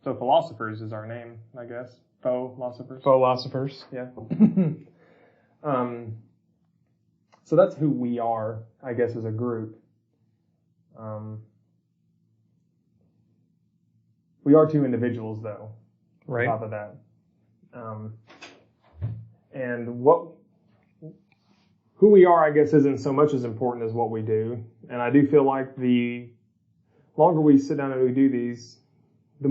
So philosophers is our name, I guess. Fauxlosophers. Fauxlosophers. Yeah. So that's who we are, I guess, as a group. We are two individuals, though. Right. On top of that. And who we are, I guess, isn't so much as important as what we do. And I do feel like the longer we sit down and we do these, the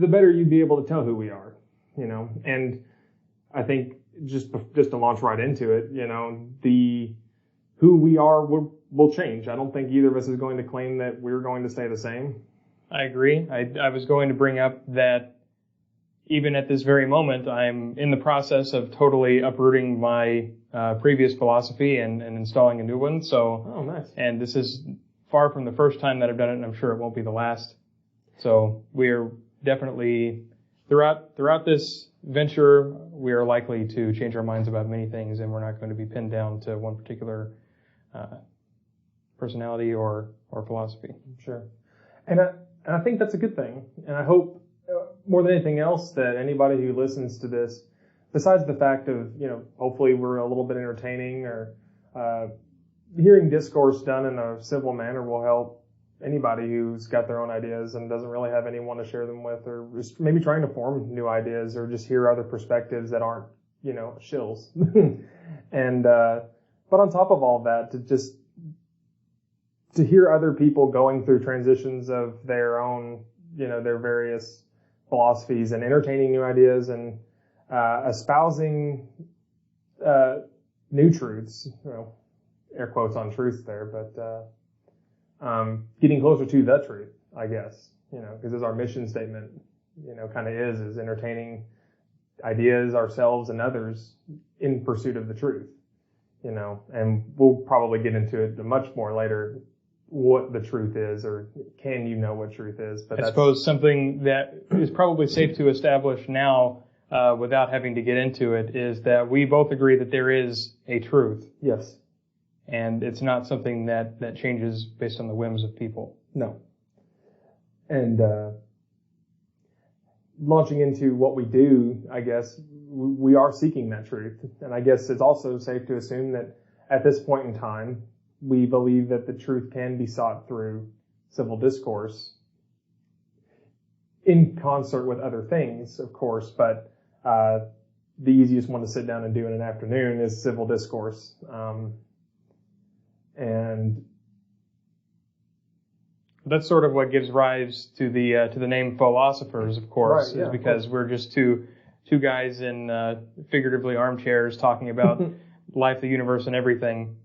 better you'd be able to tell who we are, And I think just to launch right into it, who we are will change. I don't think either of us is going to claim that we're going to stay the same. I agree. I was going to bring up that even at this very moment, I'm in the process of totally uprooting my previous philosophy and installing a new one. So, oh, nice. And this is far from the first time that I've done it, and I'm sure it won't be the last. So we're definitely, throughout this venture, we are likely to change our minds about many things, and we're not going to be pinned down to one particular personality or philosophy. Sure. And I think that's a good thing. And I hope, more than anything else, that anybody who listens to this, besides the fact of, hopefully we're a little bit entertaining, or hearing discourse done in a civil manner will help anybody who's got their own ideas and doesn't really have anyone to share them with, or just maybe trying to form new ideas, or just hear other perspectives that aren't, shills. And but on top of all that, to hear other people going through transitions of their own, their various philosophies, and entertaining new ideas, and espousing new truths, air quotes on truth there, but getting closer to the truth, I guess, because as our mission statement, kind of is entertaining ideas, ourselves, and others in pursuit of the truth, and we'll probably get into it much more later, what the truth is, or can you know what truth is? But I suppose something that is probably safe to establish now, without having to get into it, is that we both agree that there is a truth. Yes. And it's not something that changes based on the whims of people. No. And launching into what we do, I guess, we are seeking that truth. And I guess it's also safe to assume that at this point in time, we believe that the truth can be sought through civil discourse, in concert with other things, of course, but the easiest one to sit down and do in an afternoon is civil discourse. And that's sort of what gives rise to the name Fauxlosophers, of course, right, yeah, is because we're just two guys in figuratively armchairs talking about life, the universe, and everything,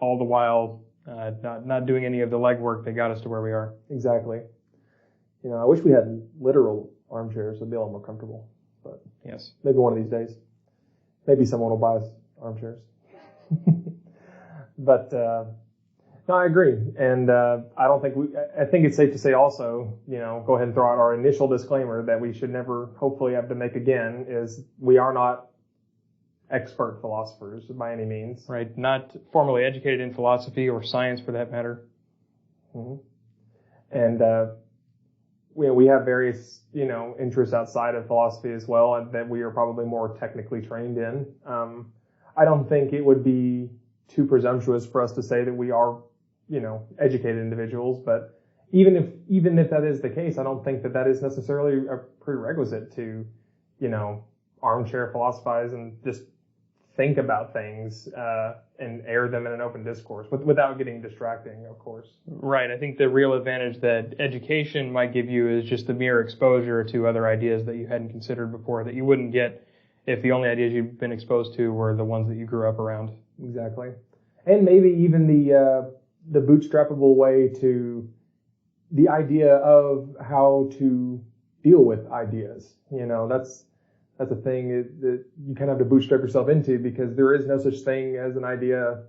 all the while not doing any of the legwork that got us to where we are. Exactly. I wish we had literal armchairs. It'd be a lot more comfortable. But yes, maybe one of these days. Maybe someone will buy us armchairs. But no, I agree, and I think it's safe to say also, go ahead and throw out our initial disclaimer that we should never, hopefully, have to make again, is we are not expert philosophers by any means. Right, not formally educated in philosophy or science for that matter. Mm-hmm. And we have various interests outside of philosophy as well, and that we are probably more technically trained in. I don't think it would be too presumptuous for us to say that we are, educated individuals, but even if that is the case, I don't think that is necessarily a prerequisite to, armchair philosophize and just think about things and air them in an open discourse without getting distracting, of course. Right. I think the real advantage that education might give you is just the mere exposure to other ideas that you hadn't considered before, that you wouldn't get if the only ideas you've been exposed to were the ones that you grew up around. Exactly. And maybe even the bootstrappable way to the idea of how to deal with ideas. That's a thing that you kind of have to bootstrap yourself into, because there is no such thing as an idea.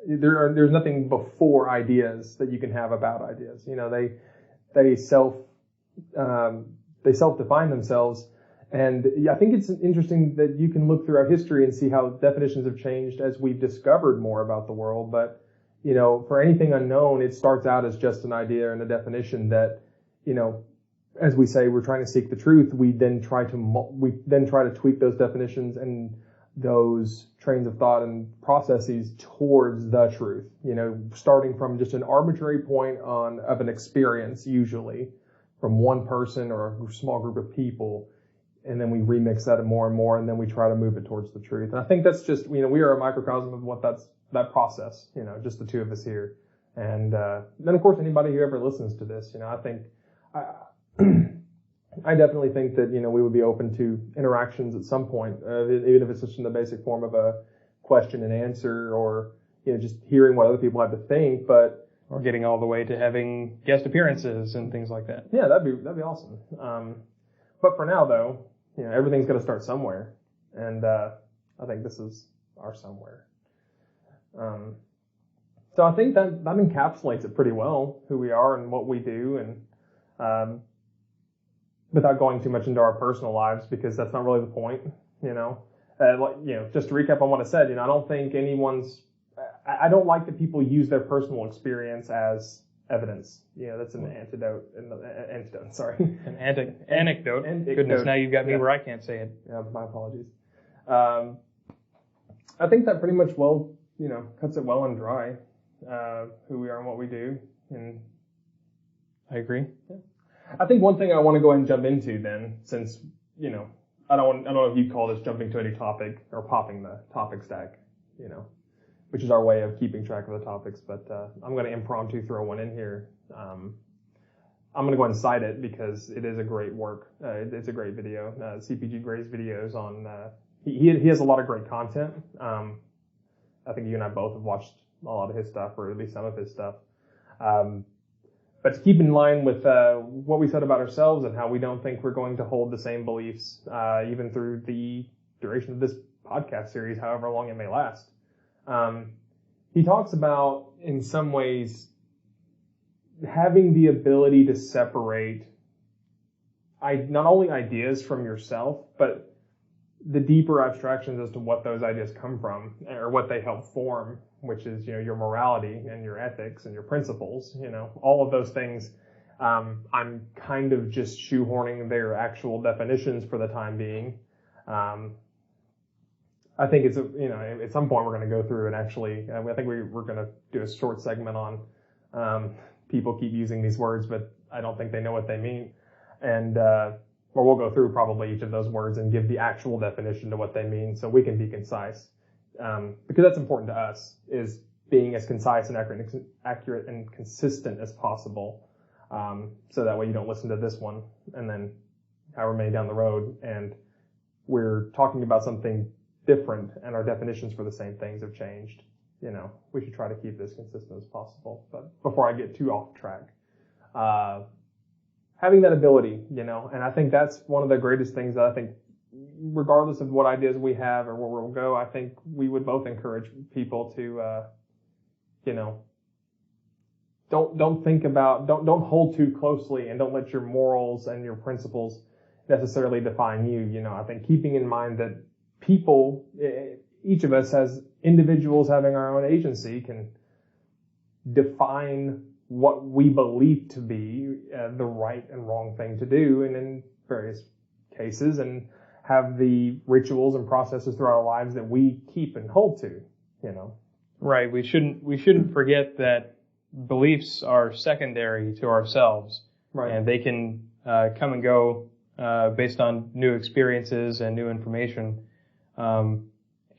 There's nothing before ideas that you can have about ideas. They self-define themselves. And I think it's interesting that you can look throughout history and see how definitions have changed as we've discovered more about the world. But, for anything unknown, it starts out as just an idea and a definition that, as we say, we're trying to seek the truth. We then try to tweak those definitions and those trains of thought and processes towards the truth. Starting from just an arbitrary point of an experience, usually from one person or a small group of people, and then we remix that more and more, and then we try to move it towards the truth. And I think that's just, we are a microcosm of what that process. Just the two of us here, and then of course anybody who ever listens to this. I think. I definitely think that, we would be open to interactions at some point, even if it's just in the basic form of a question and answer, or, just hearing what other people have to think, or getting all the way to having guest appearances and things like that. Yeah, that'd be awesome. But for now though, everything's got to start somewhere. And, I think this is our somewhere. So I think that encapsulates it pretty well, who we are and what we do, and, without going too much into our personal lives, because that's not really the point, just to recap on what I said, I don't think I don't like that people use their personal experience as evidence. That's an anecdote. Goodness, now you've got me where I can't say it. Yeah, my apologies. I think that pretty much cuts it well and dry, who we are and what we do. And I agree. Yeah. I think one thing I want to go ahead and jump into then, since, I don't know if you'd call this jumping to any topic or popping the topic stack, which is our way of keeping track of the topics, but I'm going to impromptu throw one in here. I'm going to go ahead and cite it because it is a great work. It's a great video. CPG Gray's videos on, he has a lot of great content. I think you and I both have watched a lot of his stuff, or at least some of his stuff. But to keep in line with what we said about ourselves and how we don't think we're going to hold the same beliefs, even through the duration of this podcast series, however long it may last. He talks about, in some ways, having the ability to separate not only ideas from yourself, but the deeper abstractions as to what those ideas come from, or what they help form, which is, your morality and your ethics and your principles, all of those things. I'm kind of just shoehorning their actual definitions for the time being. I think it's, at some point we're going to go through and actually, I think we're going to do a short segment on, people keep using these words, but I don't think they know what they mean. And, or we'll go through probably each of those words and give the actual definition to what they mean, so we can be concise. Because that's important to us, is being as concise and accurate and consistent as possible. So that way you don't listen to this one and then however many down the road and we're talking about something different and our definitions for the same things have changed. We should try to keep this consistent as possible. But before I get too off track, having that ability, and I think that's one of the greatest things that I think, regardless of what ideas we have or where we'll go, I think we would both encourage people to, don't hold too closely and don't let your morals and your principles necessarily define you. I think keeping in mind that people, each of us as individuals having our own agency, can define what we believe to be the right and wrong thing to do, and in various cases, and have the rituals and processes throughout our lives that we keep and hold to, Right. We shouldn't forget that beliefs are secondary to ourselves. Right. And they can come and go based on new experiences and new information.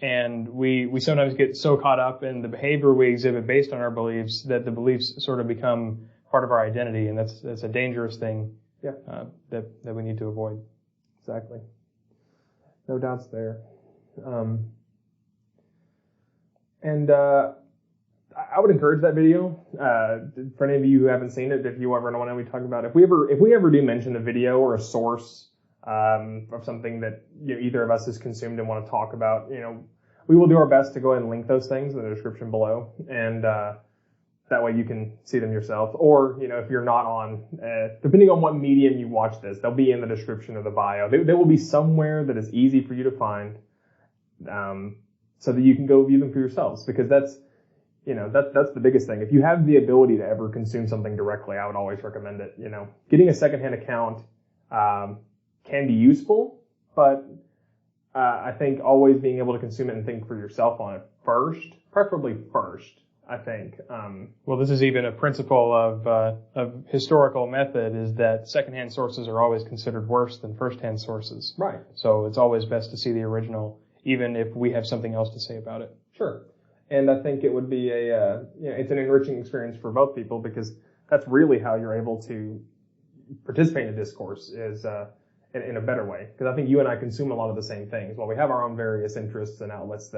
And we sometimes get so caught up in the behavior we exhibit based on our beliefs that the beliefs sort of become part of our identity, and that's a dangerous thing. Yeah. That we need to avoid. Exactly. No doubts there. I would encourage that video. For any of you who haven't seen it, if you ever want to know what we talk about, if we ever do mention a video or a source of something that either of us has consumed and want to talk about, we will do our best to go ahead and link those things in the description below, and that way you can see them yourself. Or if you're not on, depending on what medium you watch this, they'll be in the description or the bio. They will be somewhere that is easy for you to find, so that you can go view them for yourselves. Because that's, that's the biggest thing. If you have the ability to ever consume something directly, I would always recommend it. Getting a secondhand account can be useful, but I think always being able to consume it and think for yourself on it first, preferably first, I think. Well, this is even a principle of historical method, is that secondhand sources are always considered worse than firsthand sources. Right. So it's always best to see the original, even if we have something else to say about it. Sure. And I think it would be it's an enriching experience for both people, because that's really how you're able to participate in a discourse, is in a better way. Because I think you and I consume a lot of the same things. While we have our own various interests and outlets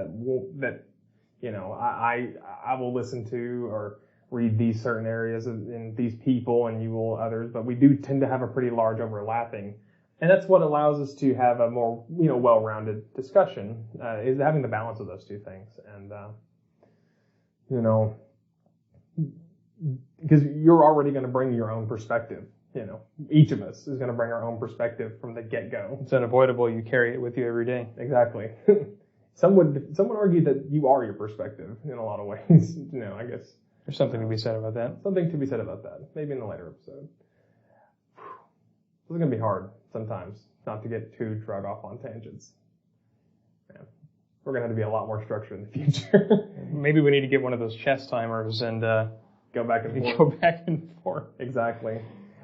I will listen to or read these certain areas in these people, and you will others, but we do tend to have a pretty large overlapping. And that's what allows us to have a more, well-rounded discussion, is having the balance of those two things. And, because you're already going to bring your own perspective. Each of us is going to bring our own perspective from the get-go. It's unavoidable. You carry it with you every day. Exactly. Some would argue that you are your perspective in a lot of ways. I guess there's something to be said about that. Something to be said about that. Maybe in a later episode. This is going to be hard sometimes, not to get too drug off on tangents. Man, we're going to have to be a lot more structured in the future. Maybe we need to get one of those chess timers and go back and forth. Go back and forth. Exactly.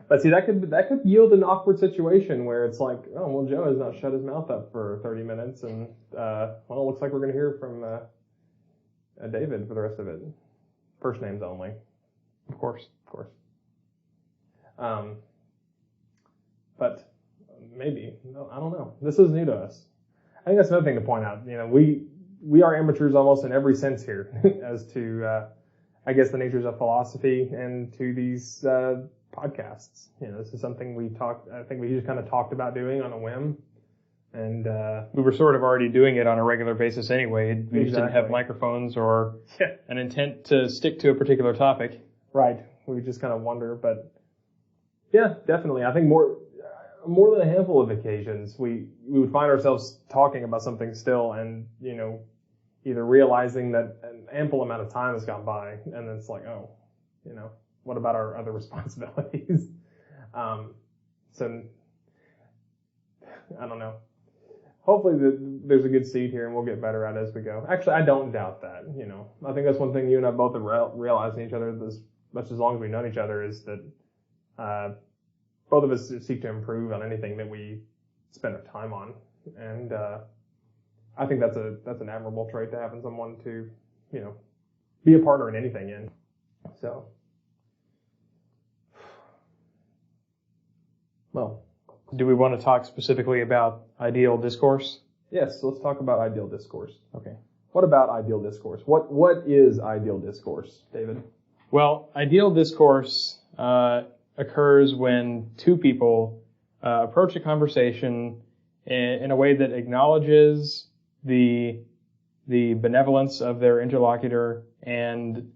But see, that could yield an awkward situation where it's like, oh, well, Joe has not shut his mouth up for 30 minutes, and it looks like we're going to hear from David for the rest of it. First names only. Of course. But maybe, no, I don't know. This is new to us. I think that's another thing to point out. We are amateurs almost in every sense here as to, I guess, the natures of philosophy and to these podcasts. This is something I think we just kind of talked about doing on a whim. And we were sort of already doing it on a regular basis anyway. We just didn't have microphones or an intent to stick to a particular topic. Right. We just kind of wonder. But yeah, definitely. I think more than a handful of occasions, we would find ourselves talking about something still, and either realizing that an ample amount of time has gone by, and then it's like, oh, what about our other responsibilities? So I don't know. Hopefully there's a good seed here, and we'll get better at it as we go. Actually, I don't doubt that. I think that's one thing you and I both have realized in each other, as much as long as we've known each other, is that both of us seek to improve on anything that we spend our time on. And I think that's an admirable trait to have in someone to, be a partner in anything in. So, well. Do we want to talk specifically about ideal discourse? Yes, so let's talk about ideal discourse. Okay. What about ideal discourse? What is ideal discourse, David? Well, ideal discourse occurs when two people approach a conversation in a way that acknowledges the benevolence of their interlocutor, and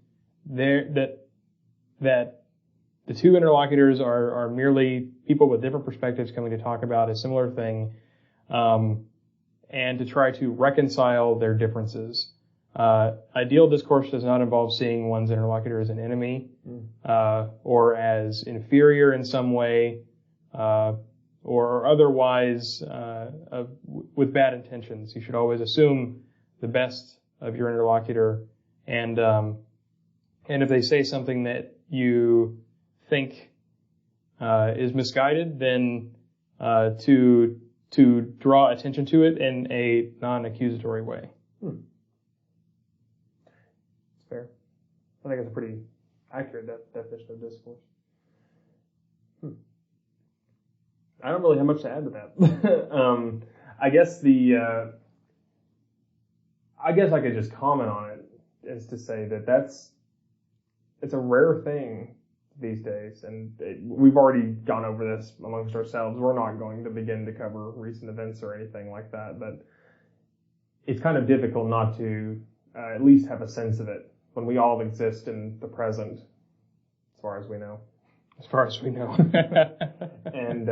that the two interlocutors are merely people with different perspectives coming to talk about a similar thing, and to try to reconcile their differences. Ideal discourse does not involve seeing one's interlocutor as an enemy, or as inferior in some way, or otherwise with bad intentions. You should always assume the best of your interlocutor, and if they say something that you think is misguided, then to draw attention to it in a non-accusatory way. Fair. I think it's a pretty accurate definition of discourse. I don't really have much to add to that. I guess I could just comment on it, is to say that it's a rare thing these days, and we've already gone over this amongst ourselves. We're not going to begin to cover recent events or anything like that, but it's kind of difficult not to at least have a sense of it when we all exist in the present, as far as we know. As far as we know. And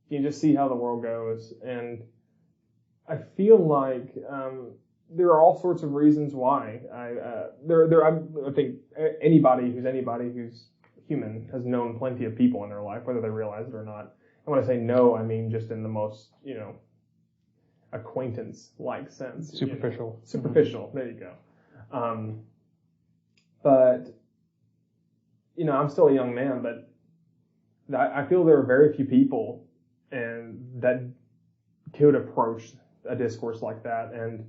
you just see how the world goes, and I feel like there are all sorts of reasons why. I think anybody who's human has known plenty of people in their life, whether they realize it or not. And when I say know, I mean just in the most, acquaintance-like sense. Superficial. Superficial. There you go. But, I'm still a young man, but I feel there are very few people that could approach a discourse like that. And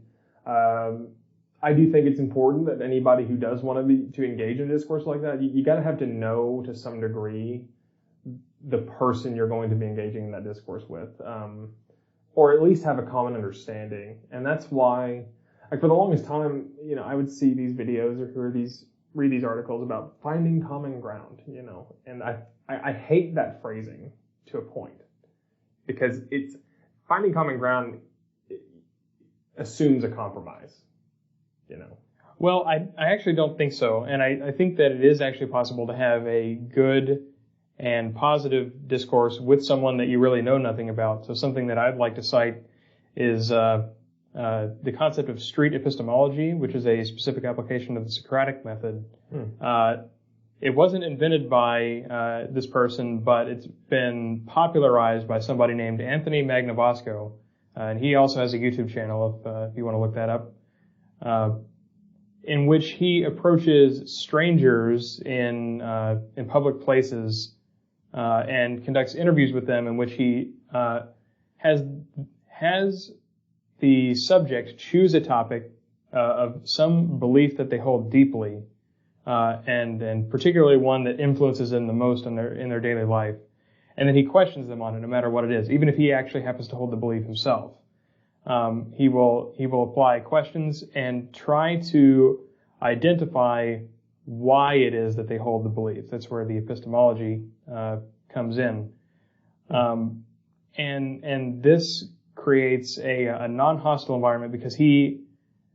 I do think it's important that anybody who does want to engage in a discourse like that, you got to have to know to some degree the person you're going to be engaging in that discourse with, or at least have a common understanding. And that's why, for the longest time, I would see these videos or read these articles about finding common ground, and I hate that phrasing to a point, because it's finding common ground assumes a compromise, Well, I actually don't think so. And I think that it is actually possible to have a good and positive discourse with someone that you really know nothing about. So something that I'd like to cite is the concept of street epistemology, which is a specific application of the Socratic method. It wasn't invented by this person, but it's been popularized by somebody named Anthony Magnabosco. And he also has a YouTube channel if you want to look that up, in which he approaches strangers in public places and conducts interviews with them, in which he has the subject choose a topic of some belief that they hold deeply, and particularly one that influences them the most in their daily life. And then he questions them on it, no matter what it is, even if he actually happens to hold the belief himself. He will apply questions and try to identify why it is that they hold the belief. That's where the epistemology comes in, and this creates a non-hostile environment, because he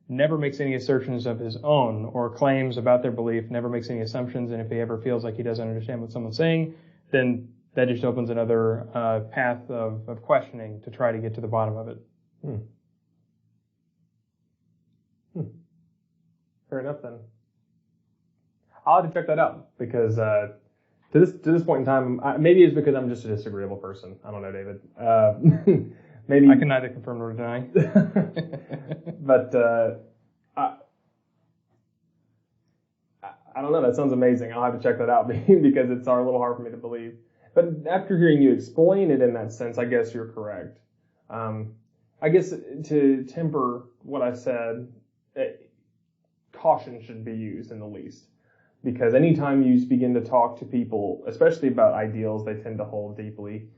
never makes any assertions of his own or claims about their belief, never makes any assumptions, and if he ever feels like he doesn't understand what someone's saying, then that just opens another path of questioning to try to get to the bottom of it. Fair enough, then. I'll have to check that out, because to this point in time, maybe it's because I'm just a disagreeable person. I don't know, David. Maybe I can neither confirm nor deny. But I don't know. That sounds amazing. I'll have to check that out because it's a little hard for me to believe. But after hearing you explain it in that sense, I guess you're correct. I guess to temper what I said, caution should be used in the least. Because anytime you begin to talk to people, especially about ideals they tend to hold deeply,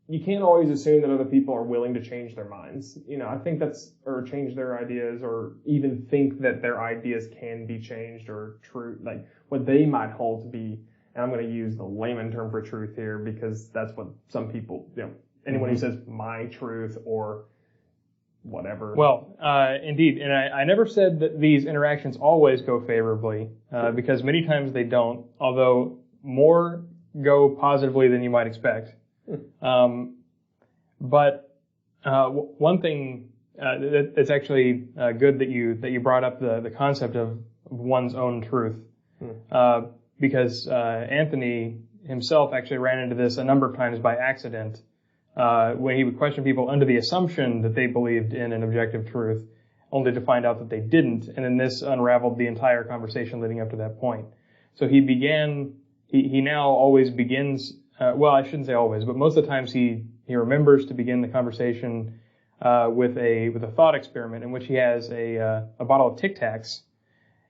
you can't always assume that other people are willing to change their minds. I think or change their ideas, or even think that their ideas can be changed or true, like what they might hold to be. And I'm going to use the layman term for truth here, because that's what some people, anyone who says my truth or whatever. Well, indeed. And I never said that these interactions always go favorably, because many times they don't, although more go positively than you might expect. But one thing that's actually good that you brought up the concept of one's own truth, because Anthony himself actually ran into this a number of times by accident, when he would question people under the assumption that they believed in an objective truth, only to find out that they didn't, and then this unraveled the entire conversation leading up to that point. So he now always begins. Well, I shouldn't say always, but most of the times he remembers to begin the conversation with a thought experiment in which he has a bottle of Tic Tacs,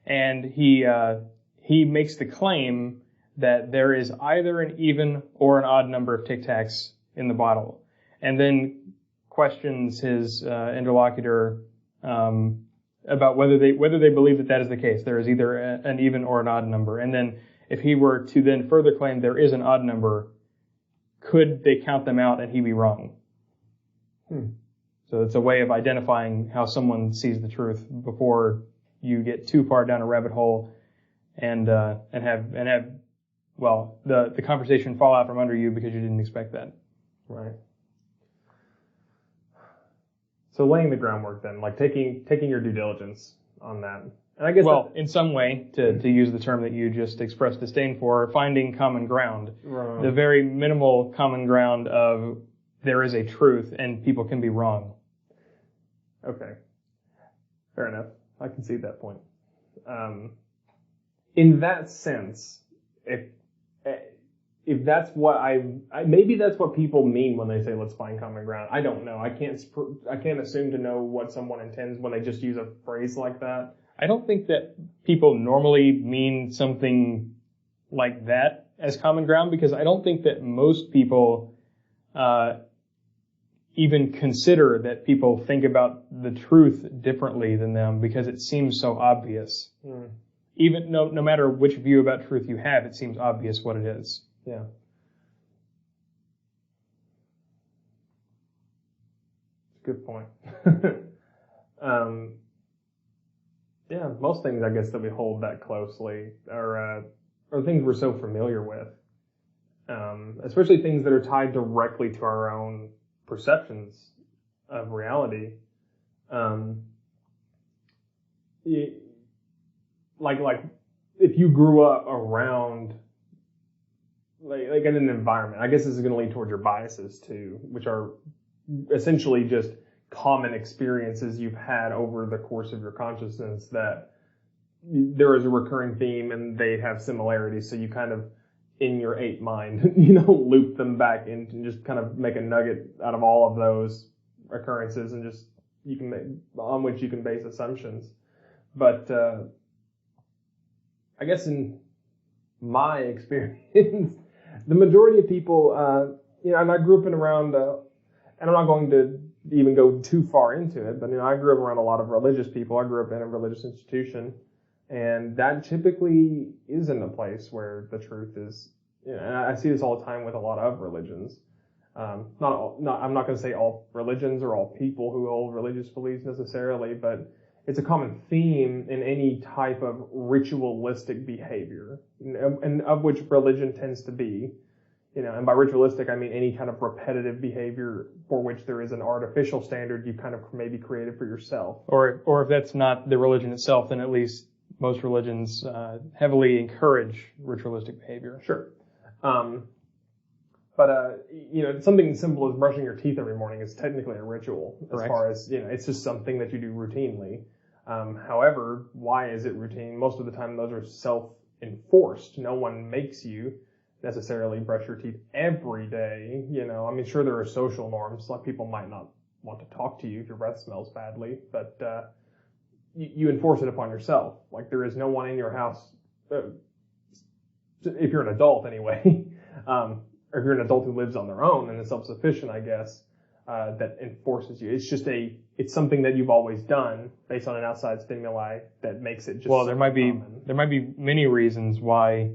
and he makes the claim that there is either an even or an odd number of Tic Tacs in the bottle, and then questions his interlocutor about whether they believe that is the case. There is either an even or an odd number, and then if he were to then further claim there is an odd number, could they count them out and he be wrong? So it's a way of identifying how someone sees the truth before you get too far down a rabbit hole and have the conversation fall out from under you because you didn't expect that. Right. So laying the groundwork then, like taking your due diligence on that. And I guess in some way, to use the term that you just expressed disdain for, finding common ground. Right. The very minimal common ground of there is a truth and people can be wrong. Okay. Fair enough. I can see that point. In that sense, if that's what maybe that's what people mean when they say let's find common ground. I don't know. I can't assume to know what someone intends when they just use a phrase like that. I don't think that people normally mean something like that as common ground, because I don't think that most people even consider that people think about the truth differently than them, because it seems so obvious. Even no matter which view about truth you have, it seems obvious what it is. Yeah. Good point. Yeah, most things I guess that we hold that closely are things we're so familiar with, especially things that are tied directly to our own perceptions of reality. Like if you grew up around like in an environment, I guess this is going to lead towards your biases too, which are essentially just common experiences you've had over the course of your consciousness that there is a recurring theme and they have similarities. So you kind of, in your ape mind, loop them back into and just kind of make a nugget out of all of those occurrences and just on which you can base assumptions. But I guess in my experience, the majority of people, and I grew up around, and I'm not going to even go too far into it, but I grew up around a lot of religious people. I grew up in a religious institution, and that typically isn't a place where the truth is. And I see this all the time with a lot of religions. I'm not going to say all religions or all people who hold religious beliefs necessarily, but it's a common theme in any type of ritualistic behavior, and of which religion tends to be. And by ritualistic, I mean any kind of repetitive behavior for which there is an artificial standard you've kind of maybe created for yourself. Or if that's not the religion itself, then at least most religions heavily encourage ritualistic behavior. Sure. But something as simple as brushing your teeth every morning is technically a ritual. As far as, it's just something that you do routinely. However, why is it routine? Most of the time those are self-enforced. No one makes you necessarily brush your teeth every day. Sure, there are social norms, like people might not want to talk to you if your breath smells badly, but you enforce it upon yourself. Like there is no one in your house, if you're an adult anyway, or if you're an adult who lives on their own and is self-sufficient, I guess, that enforces you. It's just it's something that you've always done based on an outside stimuli that makes it just there might be many reasons why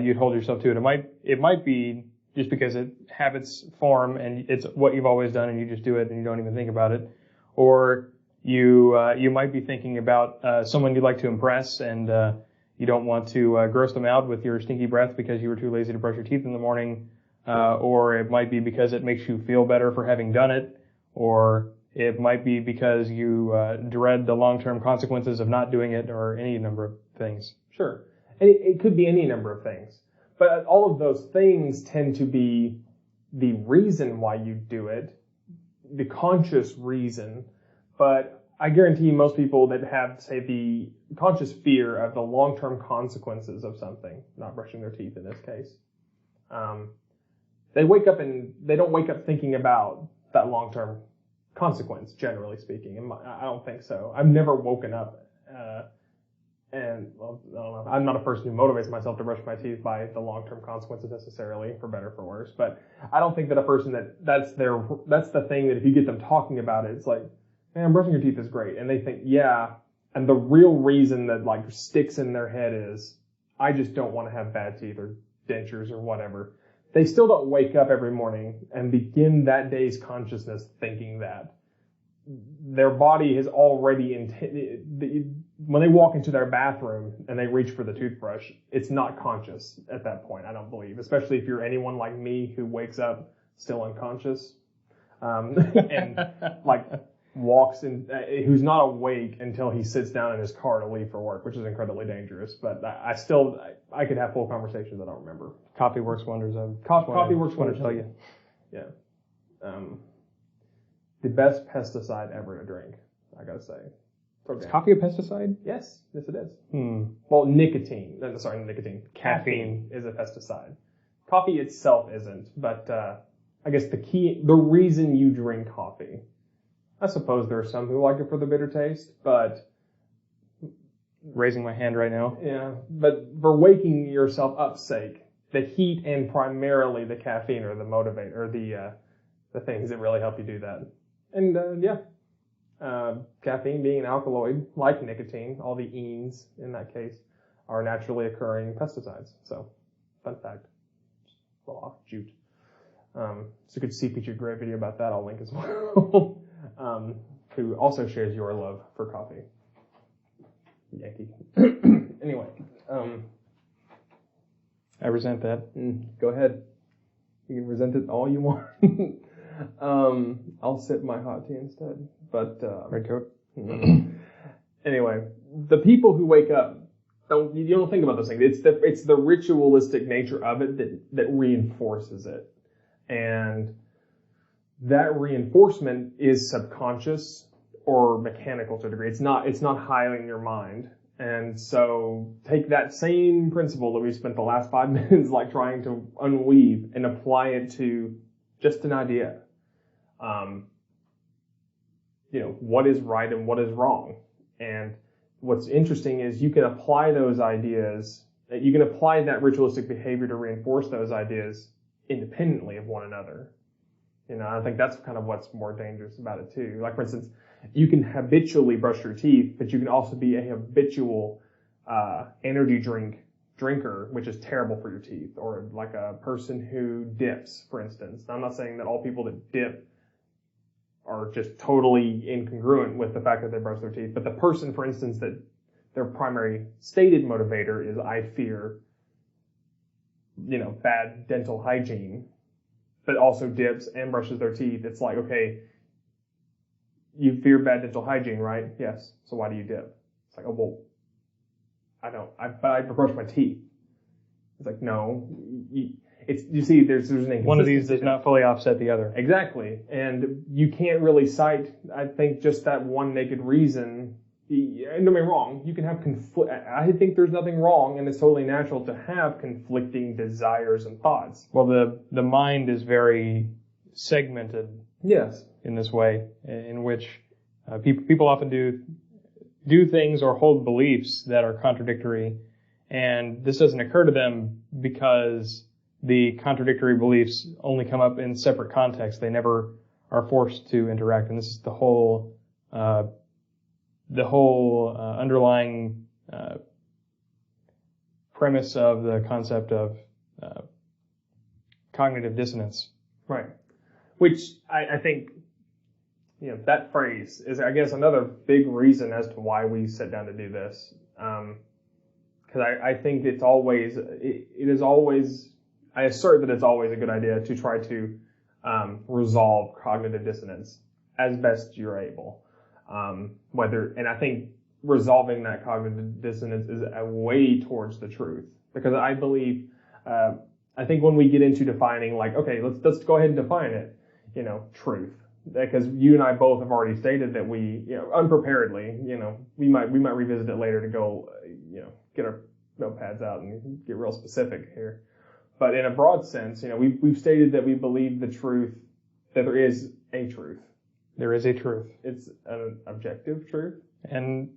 you'd hold yourself to it. It might be just because habits form and it's what you've always done and you just do it and you don't even think about it. Or you might be thinking about someone you'd like to impress and you don't want to gross them out with your stinky breath because you were too lazy to brush your teeth in the morning. Or it might be because it makes you feel better for having done it. Or it might be because you dread the long-term consequences of not doing it, or any number of things. Sure. And it could be any number of things. But all of those things tend to be the reason why you do it, the conscious reason. But I guarantee you most people that have, say, the conscious fear of the long-term consequences of something, not brushing their teeth in this case, they wake up and they don't wake up thinking about that long-term consequence, generally speaking. And I don't think so. I've never woken up and I don't know. I'm not a person who motivates myself to brush my teeth by the long-term consequences necessarily, for better or for worse. But I don't think that a person that's the thing that if you get them talking about it, it's like, man, brushing your teeth is great. And they think, yeah. And the real reason that like sticks in their head is, I just don't want to have bad teeth or dentures or whatever. They still don't wake up every morning and begin that day's consciousness thinking that. Their body has already when they walk into their bathroom and they reach for the toothbrush, it's not conscious at that point, I don't believe, especially if you're anyone like me who wakes up still unconscious. And like walks in, who's not awake until he sits down in his car to leave for work, which is incredibly dangerous. But I could have full conversations I don't remember. Coffee works wonders. Coffee works wonders. I tell you. Yeah. The best pesticide ever to drink, I gotta say. Okay. Is coffee a pesticide? Yes, it is. Well, nicotine. Sorry, nicotine. Caffeine is a pesticide. Coffee itself isn't, but I guess the reason you drink coffee. I suppose there are some who like it for the bitter taste, but raising my hand right now. Yeah, but for waking yourself up sake, the heat and primarily the caffeine are the motivator, or the things that really help you do that. And caffeine being an alkaloid, like nicotine, all the enes in that case are naturally occurring pesticides. So, fun fact. A little offshoot. It's a good CPG Gray video about that. I'll link as well. Who also shares your love for coffee. Yankee. Anyway, I resent that. Go ahead. You can resent it all you want. I'll sip my hot tea instead. But red coat. Anyway, the people who wake up you don't think about those things. It's the ritualistic nature of it that reinforces it, and that reinforcement is subconscious or mechanical to a degree. It's not high in your mind. And so take that same principle that we spent the last 5 minutes like trying to unweave and apply it to just an idea. What is right and what is wrong. And what's interesting is you can apply those ideas, you can apply that ritualistic behavior to reinforce those ideas independently of one another. I think that's kind of what's more dangerous about it too. Like, for instance, you can habitually brush your teeth, but you can also be a habitual energy drinker, which is terrible for your teeth, or like a person who dips, for instance. Now, I'm not saying that all people that dip are just totally incongruent with the fact that they brush their teeth, but the person, for instance, that their primary stated motivator is, I fear, bad dental hygiene, but also dips and brushes their teeth. It's like, okay, you fear bad dental hygiene, right? Yes. So why do you dip? It's like, oh, well, I don't. But I brush my teeth. It's like, no. You see, there's an inconsistency. One of these does not fully offset the other. Exactly. And you can't really cite, I think, just that one naked reason. Don't get me wrong. You can have I think there's nothing wrong, and it's totally natural to have conflicting desires and thoughts. Well, the mind is very segmented. Yes. In this way, in which people often do things or hold beliefs that are contradictory, and this doesn't occur to them because the contradictory beliefs only come up in separate contexts. They never are forced to interact, and this is the whole underlying premise of the concept of cognitive dissonance. Right. Which I think, that phrase is, I guess, another big reason as to why we sit down to do this. Because I think it is always, I assert that it's always a good idea to try to resolve cognitive dissonance as best you're able. And I think resolving that cognitive dissonance is a way towards the truth. Because I believe, I think when we get into defining, like, okay, let's go ahead and define it, truth. Because you and I both have already stated that we, unpreparedly, we might revisit it later to go, get our notepads out and get real specific here. But in a broad sense, we've stated that we believe the truth, that there is a truth. There is a truth. It's an objective truth. And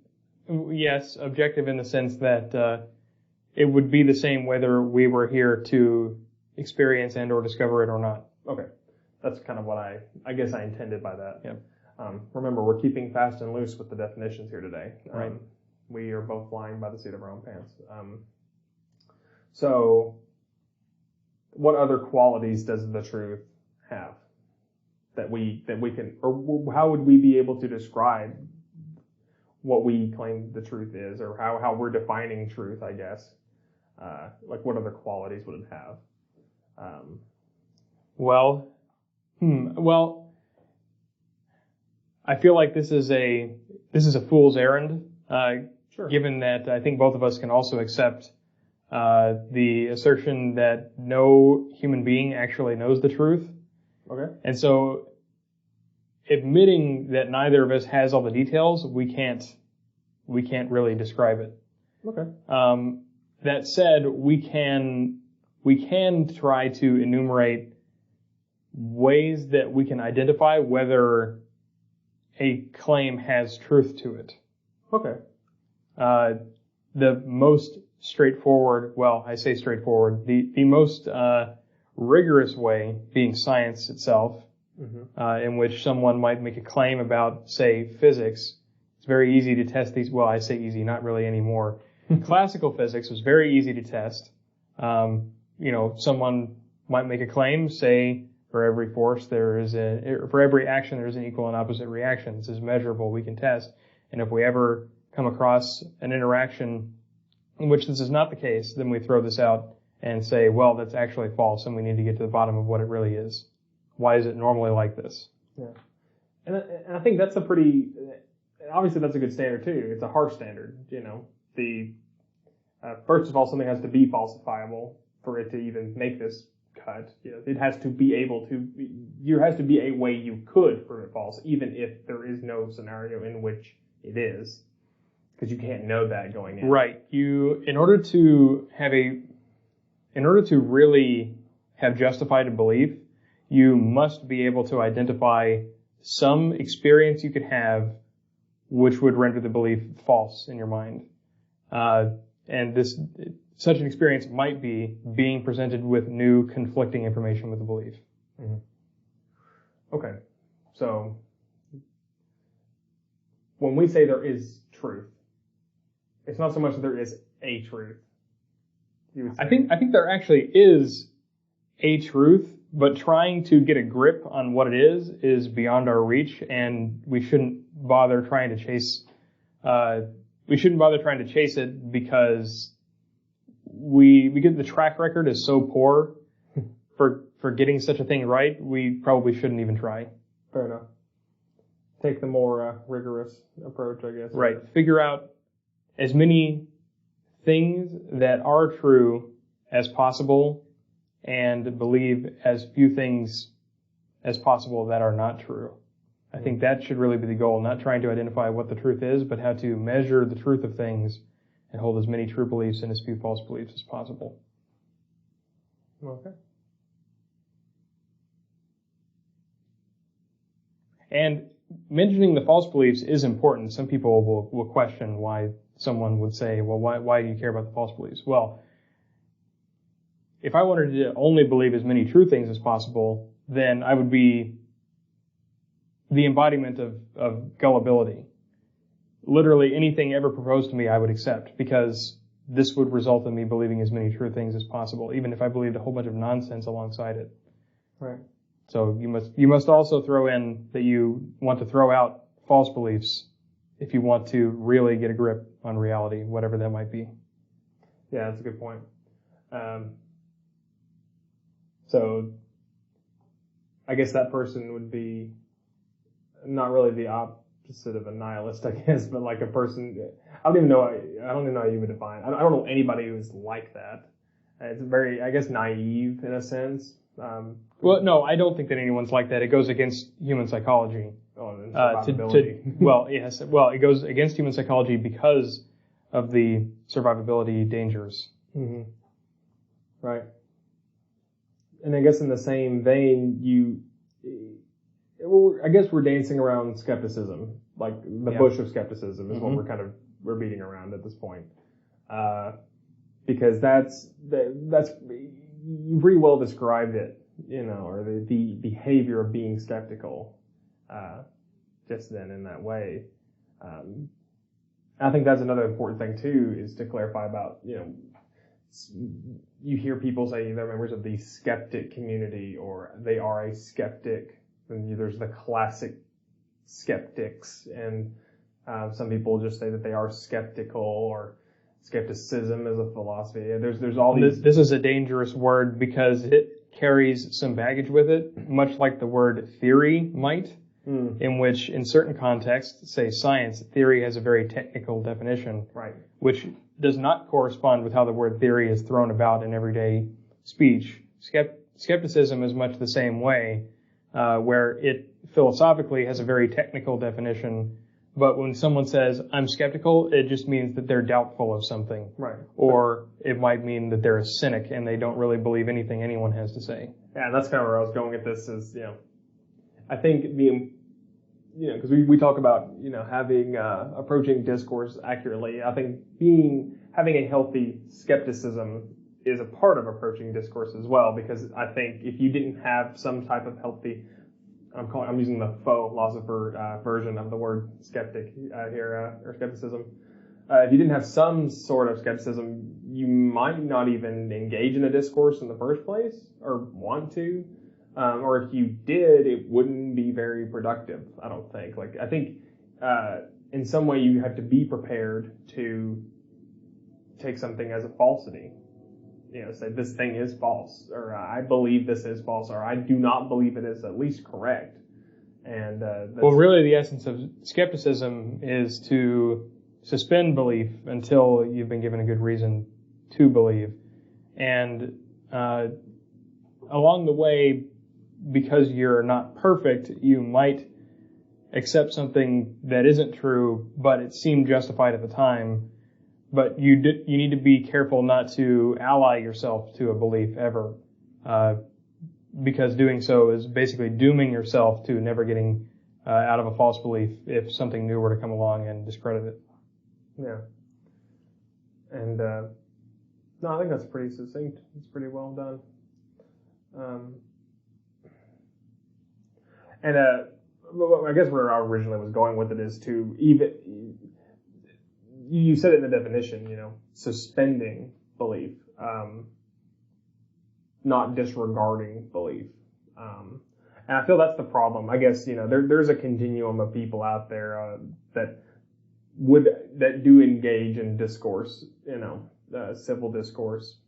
yes, objective in the sense that it would be the same whether we were here to experience and or discover it or not. Okay. That's kind of what I guess I intended by that. Yep. Remember, we're keeping fast and loose with the definitions here today. Right. We are both flying by the seat of our own pants. So, what other qualities does the truth have that we can, or how would we be able to describe what we claim the truth is, or how we're defining truth, I guess? Like, what other qualities would it have? Well, I feel like this is a fool's errand, Sure. given that I think both of us can also accept the assertion that no human being actually knows the truth. Okay. And so, admitting that neither of us has all the details, we can't really describe it. Okay. That said, we can try to enumerate ways that we can identify whether a claim has truth to it. Okay. The most straightforward, well, I say straightforward, the most rigorous way being science itself, in which someone might make a claim about, say, physics. It's very easy to test these. Well, I say easy, not really anymore. Classical physics was very easy to test. Someone might make a claim, say, for every force for every action there's an equal and opposite reaction. This is measurable, we can test. And if we ever come across an interaction in which this is not the case, then we throw this out and say, well, that's actually false, and we need to get to the bottom of what it really is. Why is it normally like this? Yeah. And I think that's obviously that's a good standard too. It's a harsh standard, first of all, something has to be falsifiable for it to even make this cut. It has to be there has to be a way you could prove it false, even if there is no scenario in which it is, because you can't know that going in. Right. In order to really have justified a belief, you must be able to identify some experience you could have which would render the belief false in your mind. And such an experience might be being presented with new conflicting information with the belief. Mm-hmm. Okay. So, when we say there is truth, it's not so much that there is a truth. I think there actually is a truth, but trying to get a grip on what it is beyond our reach, and we shouldn't bother trying to chase. We shouldn't bother trying to chase it because we get the track record is so poor for getting such a thing right. We probably shouldn't even try. Fair enough. Take the more rigorous approach, I guess. Right. Figure out as many things that are true as possible, and believe as few things as possible that are not true. I think that should really be the goal, not trying to identify what the truth is, but how to measure the truth of things and hold as many true beliefs and as few false beliefs as possible. Okay. And mentioning the false beliefs is important. Some people will question why someone would say, well, why do you care about the false beliefs? Well, if I wanted to only believe as many true things as possible, then I would be the embodiment of gullibility. Literally anything ever proposed to me I would accept, because this would result in me believing as many true things as possible, even if I believed a whole bunch of nonsense alongside it. Right. So you must also throw in that you want to throw out false beliefs if you want to really get a grip on reality, whatever that might be. Yeah, that's a good point. So I guess that person would be not really the opposite of a nihilist, I guess, but like a person, I don't even know how you would define. I don't know anybody who's like that. It's very, I guess, naive in a sense. Well, no, I don't think that anyone's like that. It goes against human psychology. And survivability. Yes. Well, it goes against human psychology because of the survivability dangers. Mm-hmm. Right. And I guess in the same vein, I guess we're dancing around skepticism, like the bush of skepticism is what we're beating around at this point. Because that's you pretty well described it, or the behavior of being skeptical, just then in that way. I think that's another important thing too, is to clarify about, you hear people say they're members of the skeptic community, or they are a skeptic. And there's the classic skeptics, and some people just say that they are skeptical, or skepticism is a philosophy. There's all these. This is a dangerous word because it carries some baggage with it, much like the word theory might. in which in certain contexts, say science, theory has a very technical definition, right, which does not correspond with how the word theory is thrown about in everyday speech. Skepticism is much the same way, where it philosophically has a very technical definition, but when someone says, I'm skeptical, it just means that they're doubtful of something. Right. Or it might mean that they're a cynic and they don't really believe anything anyone has to say. Yeah, that's kind of where I was going with this is, I think because we talk about, having, approaching discourse accurately. I think having a healthy skepticism is a part of approaching discourse as well, because I think if you didn't have some type of healthy, I'm using the Fauxlosopher version of the word skeptic here, or skepticism. If you didn't have some sort of skepticism, you might not even engage in a discourse in the first place, or want to. Or if you did, it wouldn't be very productive, I don't think. I think in some way you have to be prepared to take something as a falsity. Say this thing is false, or I believe this is false, or I do not believe it is at least correct. And well, really, the essence of skepticism is to suspend belief until you've been given a good reason to believe. And along the way, because you're not perfect, you might accept something that isn't true, but it seemed justified at the time. But you need to be careful not to ally yourself to a belief ever, because doing so is basically dooming yourself to never getting out of a false belief if something new were to come along and discredit it. Yeah. And no, I think that's pretty succinct. It's pretty well done. And I guess where I originally was going with it is to even. You said it in the definition, suspending belief, not disregarding belief. And I feel that's the problem. I guess, there's a continuum of people out there, that do engage in discourse, civil discourse,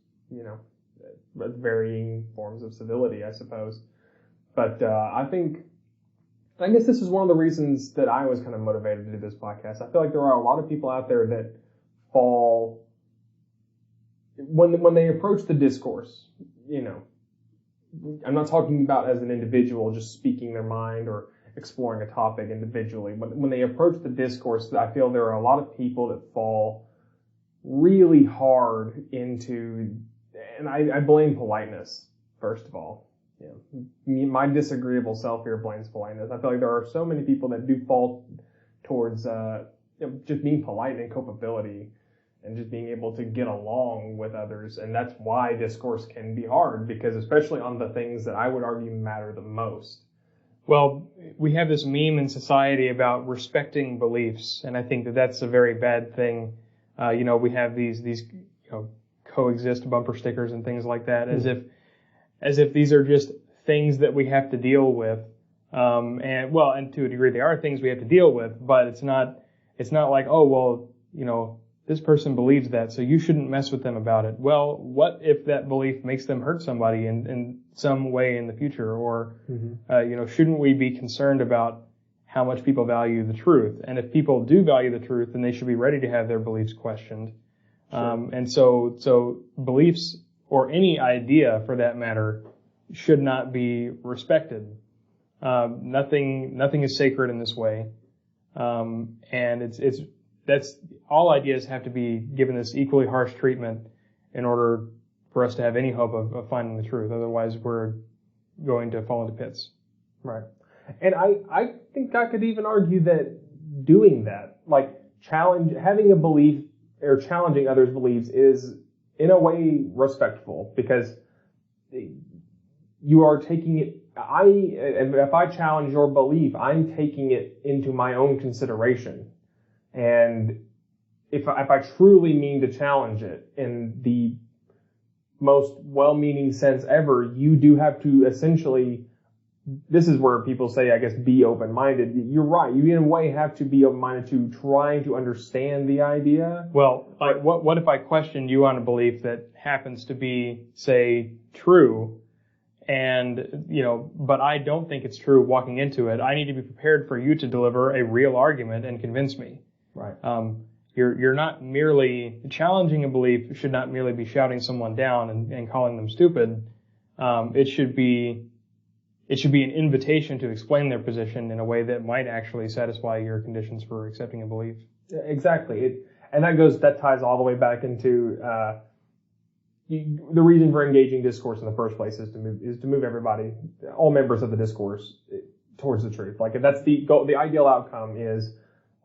with varying forms of civility, I suppose. But, I guess this is one of the reasons that I was kind of motivated to do this podcast. I feel like there are a lot of people out there that fall, when they approach the discourse, I'm not talking about as an individual just speaking their mind or exploring a topic individually, but when they approach the discourse, I feel there are a lot of people that fall really hard into, and I blame politeness, first of all. My disagreeable self here blames politeness. I feel like there are so many people that do fall towards just being polite and culpability and just being able to get along with others. And that's why discourse can be hard, because especially on the things that I would argue matter the most. Well, we have this meme in society about respecting beliefs, and I think that that's a very bad thing. We have these coexist bumper stickers and things like that, as if these are just things that we have to deal with. And to a degree they are things we have to deal with, but it's not like, oh, well, this person believes that, so you shouldn't mess with them about it. Well, what if that belief makes them hurt somebody in some way in the future? Or, shouldn't we be concerned about how much people value the truth? And if people do value the truth, then they should be ready to have their beliefs questioned. Sure. And so beliefs, or any idea for that matter, should not be respected. Nothing is sacred in this way. And that's all ideas have to be given this equally harsh treatment in order for us to have any hope of finding the truth. Otherwise, we're going to fall into pits. Right. And I think I could even argue that doing that, having a belief or challenging others' beliefs, is in a way respectful, because you are taking it. If I challenge your belief, I'm taking it into my own consideration. And if I truly mean to challenge it in the most well-meaning sense ever, you do have to essentially, this is where people say, I guess, be open-minded. You're right. You in a way have to be open-minded to trying to understand the idea. Well, what if I question you on a belief that happens to be, say, true, And, but I don't think it's true walking into it. I need to be prepared for you to deliver a real argument and convince me. Right. You're not merely challenging a belief should not merely be shouting someone down and calling them stupid. It should be an invitation to explain their position in a way that might actually satisfy your conditions for accepting a belief. Exactly. That ties all the way back into, the reason for engaging discourse in the first place is to move everybody, all members of the discourse, towards the truth. Like, if that's the goal, the ideal outcome is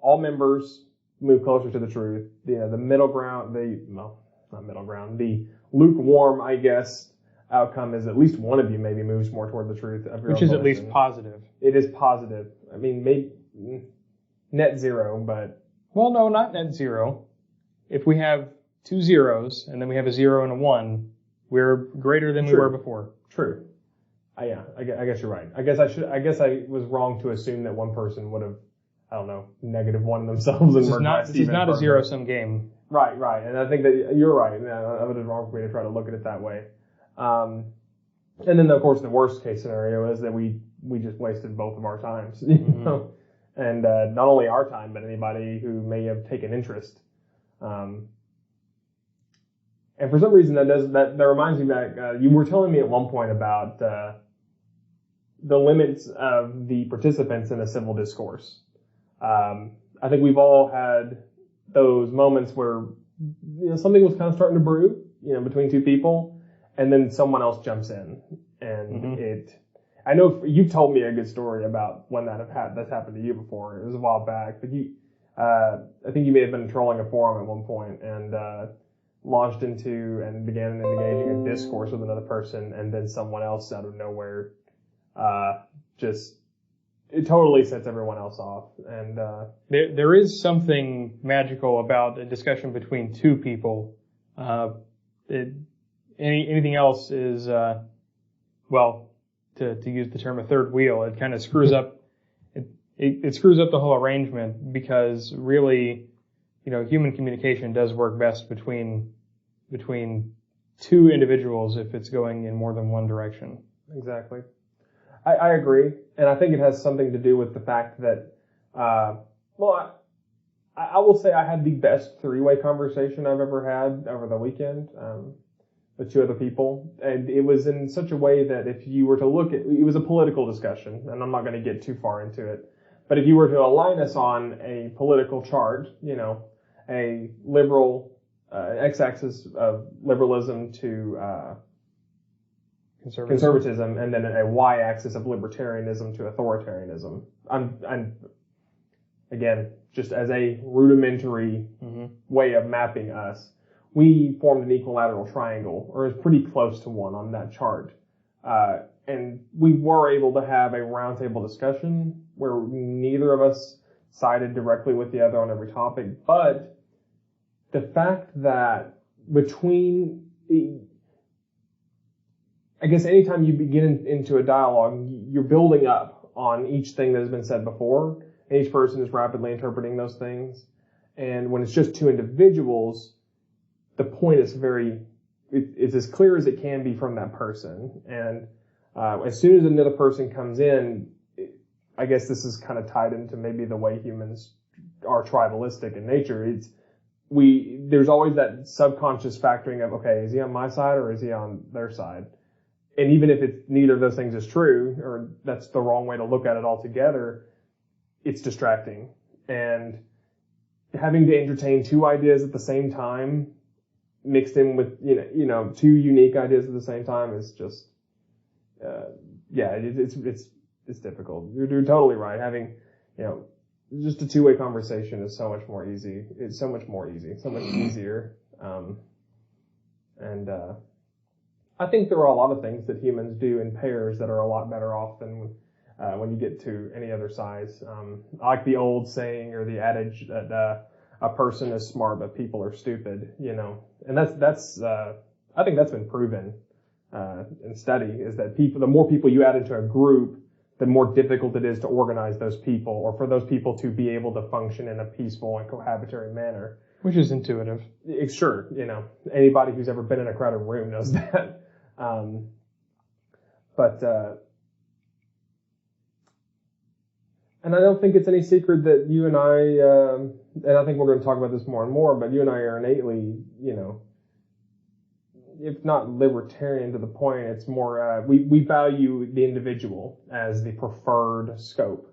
all members move closer to the truth. The middle ground, not middle ground, the lukewarm, I guess, outcome is at least one of you maybe moves more toward the truth of your own Which is volition. at least positive. It is positive. I mean, maybe net zero, but... Well, no, not net zero. If we have 2 zeros and then we have a 0 and a 1, we're greater than we were before. True. I guess you're right. I guess I was wrong to assume that one person would have, I don't know, -1 themselves and This is not a zero-sum game. Right. And I think that you're right. That was wrong for me to try to look at it that way. And then, of course, the worst case scenario is that we just wasted both of our times, you know? And not only our time, but anybody who may have taken interest. And for some reason, that reminds me that you were telling me at one point about the limits of the participants in a civil discourse. I think we've all had those moments where something was kind of starting to brew, between two people, and then someone else jumps in, and I know you've told me a good story about when that's happened to you before. It was a while back, but I think you may have been trolling a forum at one point and launched into and began engaging a discourse with another person, and then someone else out of nowhere it totally sets everyone else off. And there is something magical about a discussion between two people. Anything else is to use the term a third wheel. It kind of screws up. It screws up the whole arrangement, because really, human communication does work best between two individuals if it's going in more than one direction. Exactly. I agree, and I think it has something to do with the fact that, I will say I had the best three-way conversation I've ever had over the weekend with two other people, and it was in such a way that if you were to look at, it was a political discussion, and I'm not going to get too far into it, but if you were to align us on a political chart, a liberal x-axis of liberalism to conservatism, and then a y-axis of libertarianism to authoritarianism. I'm again, just as a rudimentary way of mapping us, we formed an equilateral triangle, or is pretty close to one on that chart. And we were able to have a roundtable discussion where neither of us sided directly with the other on every topic, but the fact that I guess anytime you begin into a dialogue, you're building up on each thing that has been said before, and each person is rapidly interpreting those things. And when it's just two individuals, the point is it's as clear as it can be from that person. And as soon as another person comes in, I guess this is kind of tied into maybe the way humans are tribalistic in nature. There's always that subconscious factoring of, okay, is he on my side or is he on their side? And even if neither of those things is true, or that's the wrong way to look at it altogether, it's distracting. And having to entertain two ideas at the same time, mixed in with, two unique ideas at the same time, is just, it's difficult. You're totally right. Having, just a two-way conversation is so much more easy. It's so much easier. I think there are a lot of things that humans do in pairs that are a lot better off than when you get to any other size. I like the old saying or the adage that a person is smart but people are stupid, and that's I think that's been proven in study, is that the more people you add into a group, the more difficult it is to organize those people, or for those people to be able to function in a peaceful and cohabitatory manner. Which is intuitive. Sure, anybody who's ever been in a crowded room knows that. But and I don't think it's any secret that you and I, and I think we're going to talk about this more and more, but you and I are innately, if not libertarian to the point, it's more, we value the individual as the preferred scope,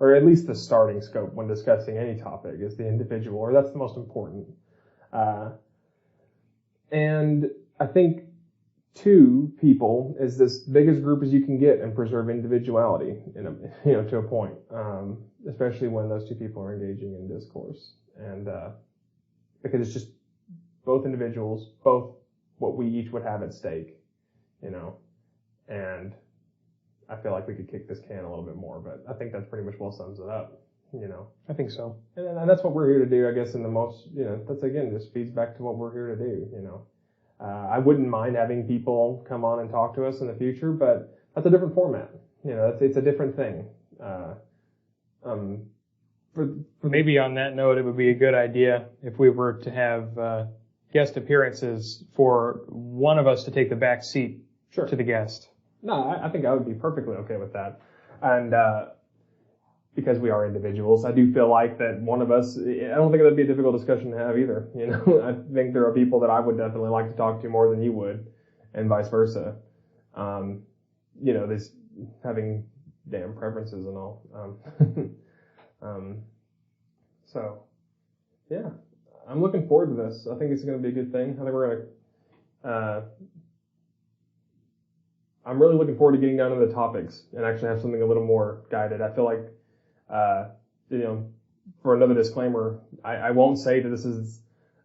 or at least the starting scope when discussing any topic is the individual, or that's the most important. And I think two people is this biggest group as you can get and preserve individuality to a point, especially when those two people are engaging in discourse. And, because it's just both individuals, both what we each would have at stake, and I feel like we could kick this can a little bit more, but I think that's pretty much well sums it up, I think so. And that's what we're here to do, I guess, in the most, that's again, just feeds back to what we're here to do, I wouldn't mind having people come on and talk to us in the future, but that's a different format. It's a different thing. Maybe on that note, it would be a good idea if we were to have guest appearances for one of us to take the back seat to the guest. No, I think I would be perfectly okay with that. And because we are individuals, I do feel like that one of us, I don't think that'd be a difficult discussion to have either. I think there are people that I would definitely like to talk to more than you would, and vice versa. This having damn preferences and all. So, yeah, I'm looking forward to this. I think it's going to be a good thing. I think we're going to, I'm really looking forward to getting down to the topics and actually have something a little more guided. I feel like, for another disclaimer, I won't say that this is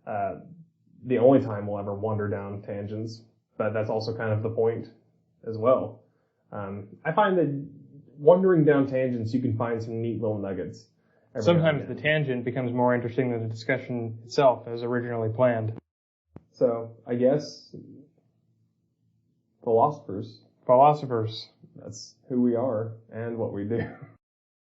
the only time we'll ever wander down tangents, but that's also kind of the point as well. I find that wandering down tangents, you can find some neat little nuggets. Sometimes the tangent becomes more interesting than the discussion itself as originally planned. So, I guess, philosophers. Fauxlosophers. That's who we are and what we do.